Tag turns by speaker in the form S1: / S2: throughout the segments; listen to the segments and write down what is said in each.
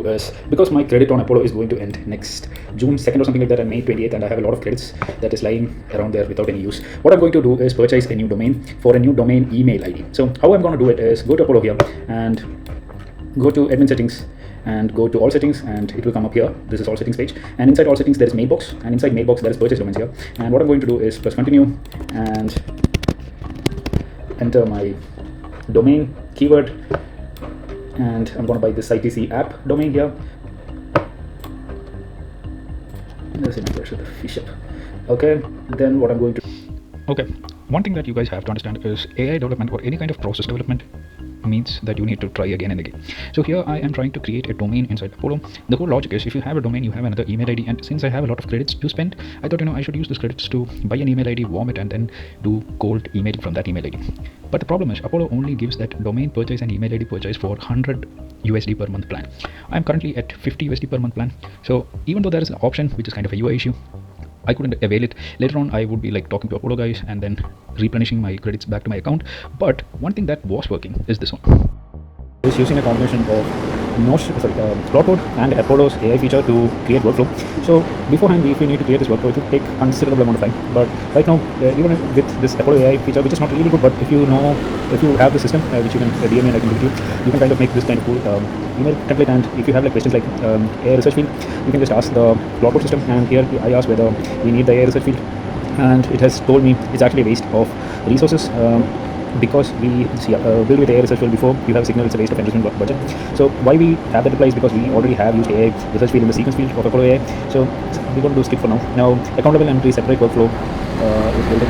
S1: is because my credit on Apollo is going to end next June 2nd or something like that, and May 28th, and I have a lot of credits that is lying around there without any use. What I'm going to do is purchase a new domain for a new domain email ID. So how I'm going to do it is go to Apollo here and go to admin settings and go to all settings, and it will come up here. This is all settings page, and inside all settings there is mailbox, and inside mailbox there is purchase domains here. And what I'm going to do is press continue and enter my domain keyword, and I'm going to buy this ITC app domain here. There's an impression of the fish up. Okay, then what I'm going to
S2: Okay, one thing that you guys have to understand is AI development or any kind of process development means that you need to try again and again. So here I am trying to create a domain inside Apollo. The whole logic is if you have a domain, you have another email ID, and since I have a lot of credits to spend, I thought I should use these credits to buy an email ID, warm it, and then do cold emailing from that email ID. But the problem is Apollo only gives that domain purchase and email ID purchase for 100 USD per month plan. I'm currently at 50 USD per month plan. So even though there is an option which is kind of a UI issue, I couldn't avail it. Later on I would be like talking to Apollo guys and then replenishing my credits back to my account. But one thing that was working is this one.
S1: is using a combination of Cloud Code and Apollo's AI feature to create workflow. So beforehand, if we need to create this workflow, it would take considerable amount of time. But right now, even with this Apollo AI feature, which is not really good, but if you have the system which you can DM and I can give you can kind of make this kind of cool email template. And if you have like questions like AI research field, you can just ask the Cloud Code system. And here I asked whether we need the AI research field, and it has told me it's actually a waste of resources. Because we build with AI research field before you have signal, it's a waste of investment budget. So why we have that applies because we already have used AI research field in the sequence field of Apollo AI. So we're going to do skip for now. Now accountable entry separate workflow is built in.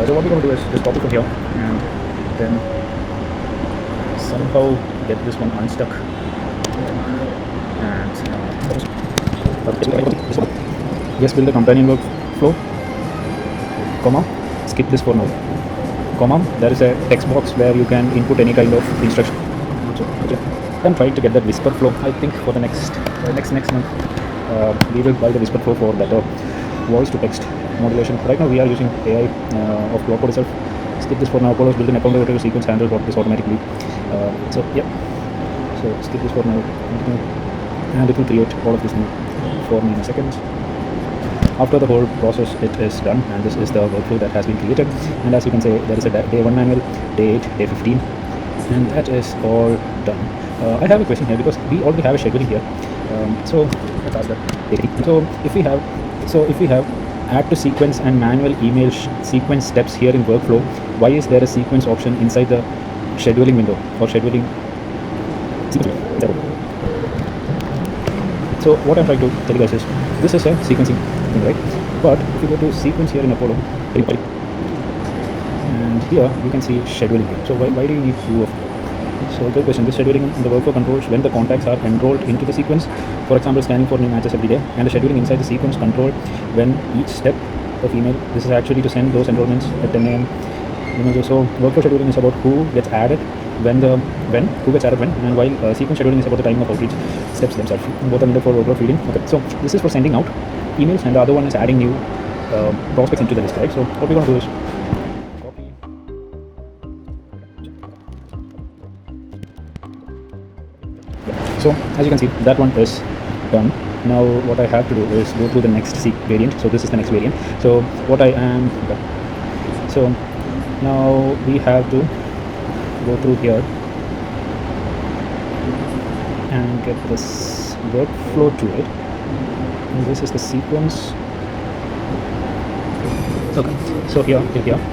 S1: So what we're going to do is just copy from here and then somehow get this one unstuck. And just build the companion workflow, comma. Skip this for now, comma, there is a text box where you can input any kind of instruction. Okay. I'm trying to get that whisper flow. I think for the next month we will buy the whisper flow for better voice to text modulation. Right now we are using AI of Cloud Code itself. Skip this for now. Apollo's built an account over sequence handles what this automatically. So skip this for now, and it will create all of this now for me in a second. After the whole process it is done, and this is the workflow that has been created. And as you can say, there is a day 1 manual, day 8, day 15, and that is all done. I have a question here because we already have a scheduling here. So let's ask that. So if we have add to sequence and manual email sequence steps here in workflow, why is there a sequence option inside the scheduling window or scheduling sequence? So what I'm trying to tell you guys is this is a sequencing thing, right? But if you go to sequence here in Apollo, and here you can see scheduling here. So why do you need two of them? So good question. This scheduling in the workflow controls when the contacts are enrolled into the sequence. For example, scanning for new matches every day, and the scheduling inside the sequence control when each step of email. This is actually to send those enrollments at 10 a.m. So workflow scheduling is about who gets added who gets added when, and while sequence scheduling is about the time of outreach steps themselves. Both are needed for workflow feeding. Okay, so this is for sending out emails, and the other one is adding new prospects into the list, right? So what we're going to do is copy. Yeah. So as you can see, that one is done. Now what I have to do is go through the next variant. So this is the next variant. So what I am done. So now we have to go through here and get this workflow to it, and this is the sequence. Okay, so here,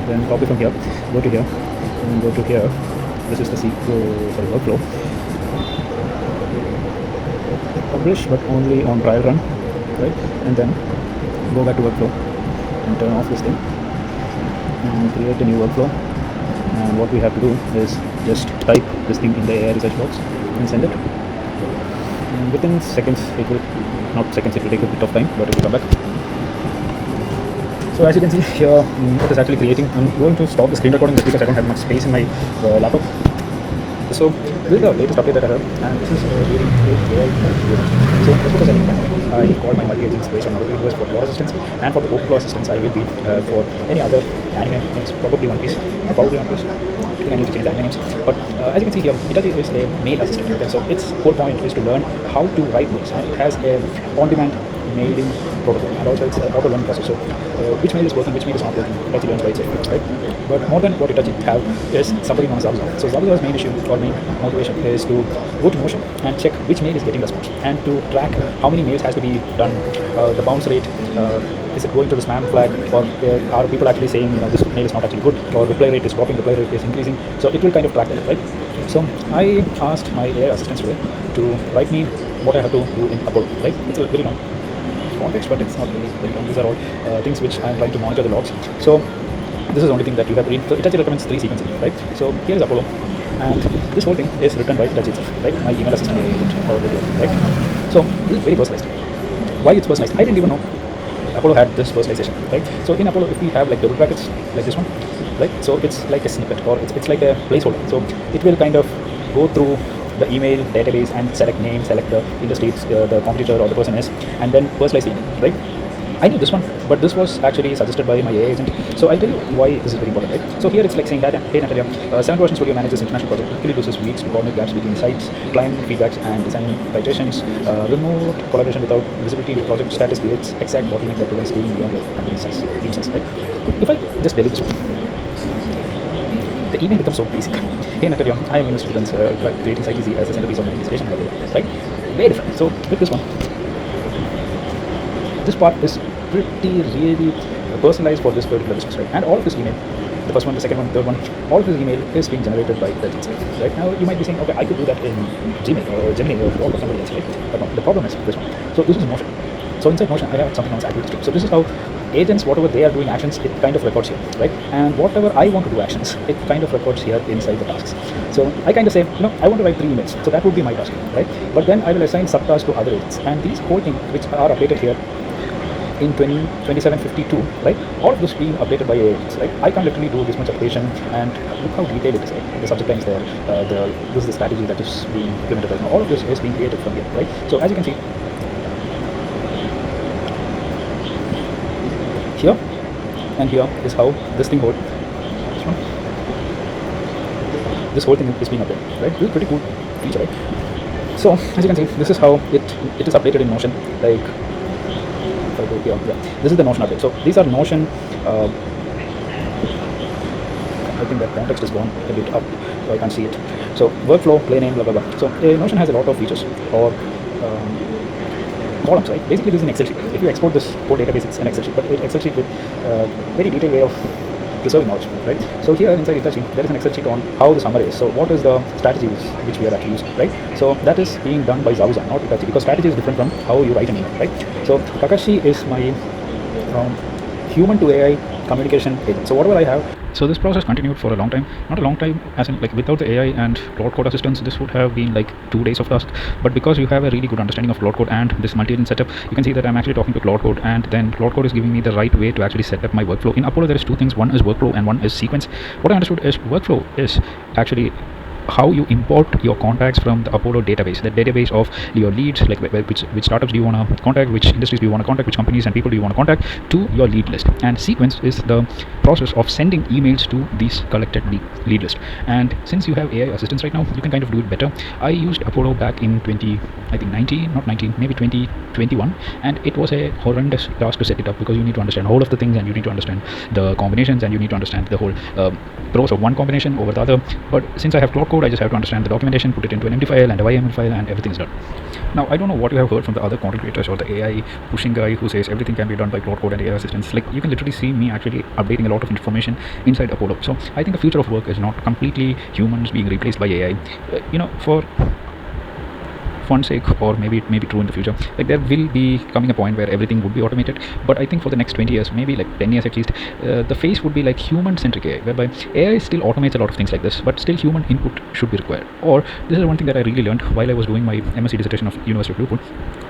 S1: then copy from here, go to here, and go to here. This is the workflow. Publish, but only on trial run, right? And then go back to workflow and turn off this thing and create a new workflow. And what we have to do is just type this thing in the AI research box and send it. And within seconds, it will take a bit of time, but it will come back. So as you can see here, it is actually creating. I'm going to stop the screen recording just because I don't have much space in my laptop. So this is the latest update that I have, and this is really great AI. So let's put a setting. I call my multi-agents based on other videos for your assistance, and for the overflow assistance, I will be for any other anime names, probably One Piece, probably One Piece. I need to change the anime names. But as you can see here, Itachi is a mail assistant. Okay? So its whole point is to learn how to write mails, and it has a on-demand mailing protocol, and also it's an auto learning process. So which mail is working, which mail is not working, Itachi learns by itself, right? But more than what Itachi have is somebody known as Zabuza. So Zabuza's main issue or main motivation is to go to Notion and check which mail is getting response, and to track how many mails has to be done, the bounce rate, is it going to the spam flag, or are people actually saying, this mail is not actually good, or reply rate is dropping, reply rate is increasing. So it will kind of track that, right? So I asked my AI assistants today to write me what I have to do in Apollo, right? It's a very long context, but it's not really very long. These are all things which I'm trying to monitor the logs. So this is the only thing that you have to read. So Itachi recommends 3 sequences, right? So here is Apollo, and this whole thing is written by Itachi itself, right? My email assistant, right? So this is very personalized. Why it's personalized? I didn't even know Apollo had this personalization, right? So in Apollo, if we have like double brackets like this one, right? So it's like a snippet, or it's like a placeholder. So it will kind of go through the email database and select name, select the industry the competitor or the person is, and then personalize the email, right? I knew this one, but this was actually suggested by my AI agent. So I'll tell you why this is very important, right? So here it's like saying that, hey Natalia, 7 Studio manages international project. Typically uses weeks to coordinate gaps between sites, client feedbacks, and design iterations. Remote collaboration without visibility to project status creates exact bottleneck that prevents scaling beyond your company size, team size, right? If I just delete this one, the email becomes so basic. Hey Natalia, I am in students creating site easy as a centerpiece of my organization, right? Very different. So with this one, this part is pretty really personalized for this particular business, right? And all of this email, the first one, the second one, the third one, all of this email is being generated by the itself, right? Now you might be saying, okay, I could do that in Gmail or Gemini or Claude or somebody else, right? But no, the problem is this one. So this is Notion. So inside Notion, I have something known as activity stream. So this is how agents, whatever they are doing actions, it kind of records here, right? And whatever I want to do actions, it kind of records here inside the tasks. So I kind of say, I want to write 3 emails. So that would be my task, right? But then I will assign subtasks to other agents, and these whole things which are updated here in 2752, right? All of this being updated by agents, right? I can't literally do this much updation, and look how detailed it is, right? The subject line is there, this is the strategy that is being implemented right now. All of this is being created from here, right? So as you can see here and here is how this thing holds. This whole thing is being updated, right? This is pretty cool feature, right? So as you can see, this is how it is updated in Notion. Like if I go here, yeah, this is the Notion update. So these are Notion. I think that context is gone a bit up, so I can't see it. So workflow, play name, blah blah blah. So Notion has a lot of features, or columns, right? Basically, this is an Excel sheet. If you export this whole database, it's an Excel sheet, but an Excel sheet with very detailed way of preserving knowledge, right? So here inside Itachi, there is an Excel sheet on how the summary is. So what is the strategies which we are actually using, right? So that is being done by Zabuza, not Itachi, because strategy is different from how you write an email, right? So Takashi is my human to AI communication agent. So whatever I have.
S2: So this process continued for a long time. Not a long time as in like without the AI and Claude Code assistance, this would have been like 2 days of task. But because you have a really good understanding of Claude Code and this multi-agent setup, you can see that I'm actually talking to Claude Code, and then Claude Code is giving me the right way to actually set up my workflow. In Apollo, there is 2 things. One is workflow and one is sequence. What I understood is workflow is actually how you import your contacts from the Apollo database, the database of your leads, like which startups do you want to contact, which industries do you want to contact, which companies and people do you want to contact, to your lead list. And sequence is the process of sending emails to these collected lead list. And since you have AI assistants right now, you can kind of do it better. I used Apollo back in 2021, and it was a horrendous task to set it up, because you need to understand all of the things, and you need to understand the combinations, and you need to understand the whole pros of one combination over the other. But since I have Claude Code, I just have to understand the documentation, put it into an MD file and a YML file, and everything is done. Now, I don't know what you have heard from the other content creators or the AI pushing guy who says everything can be done by Claude Code and AI assistants. Like, you can literally see me actually updating a lot of information inside Apollo. So I think the future of work is not completely humans being replaced by AI. For fun sake, or maybe it may be true in the future, like there will be coming a point where everything would be automated. But I think for the next 20 years, maybe like 10 years at least, the phase would be like human-centric AI, whereby AI still automates a lot of things like this, but still human input should be required. Or this is one thing that I really learned while I was doing my MSc dissertation of University of Liverpool.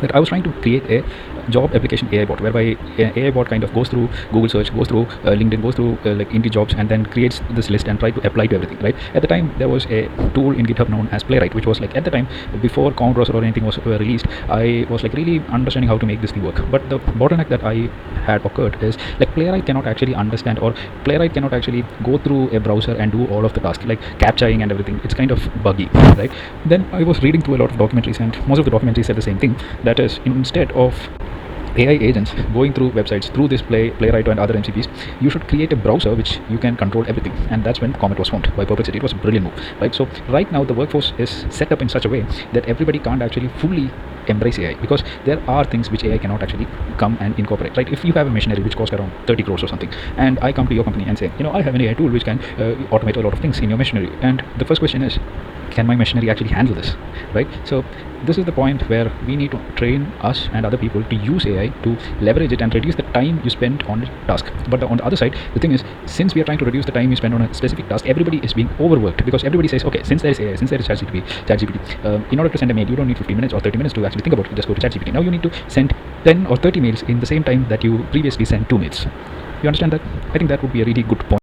S2: that I was trying to create a job application AI bot, whereby an AI bot kind of goes through Google search, goes through LinkedIn, goes through like Indeed jobs, and then creates this list and try to apply to everything, right? At the time, there was a tool in GitHub known as Playwright, which was like, at the time, before Common Browser or anything was released, I was like really understanding how to make this thing work. But the bottleneck that I had occurred is like Playwright cannot actually understand, or Playwright cannot actually go through a browser and do all of the tasks like capturing and everything. It's kind of buggy, right? Then I was reading through a lot of documentaries, and most of the documentaries said the same thing, that is, instead of AI agents going through websites through this Playwright and other MCPs, you should create a browser which you can control everything. And that's when Comet was formed by Perplexity. It was a brilliant move, right? So right now the workforce is set up in such a way that everybody can't actually fully embrace AI, because there are things which AI cannot actually come and incorporate, right? If you have a machinery which costs around 30 crores or something, and I come to your company and say, I have an AI tool which can automate a lot of things in your machinery, and the first question is, can my machinery actually handle this, right? So this is the point where we need to train us and other people to use AI to leverage it and reduce the time you spend on a task. But on the other side, the thing is, since we are trying to reduce the time you spend on a specific task, everybody is being overworked, because everybody says, okay, since there is AI, since there is ChatGPT, in order to send a mail, you don't need 15 minutes or 30 minutes to actually think about it. Just go to ChatGPT. Now you need to send 10 or 30 mails in the same time that you previously sent 2 mails. You understand that? I think that would be a really good point.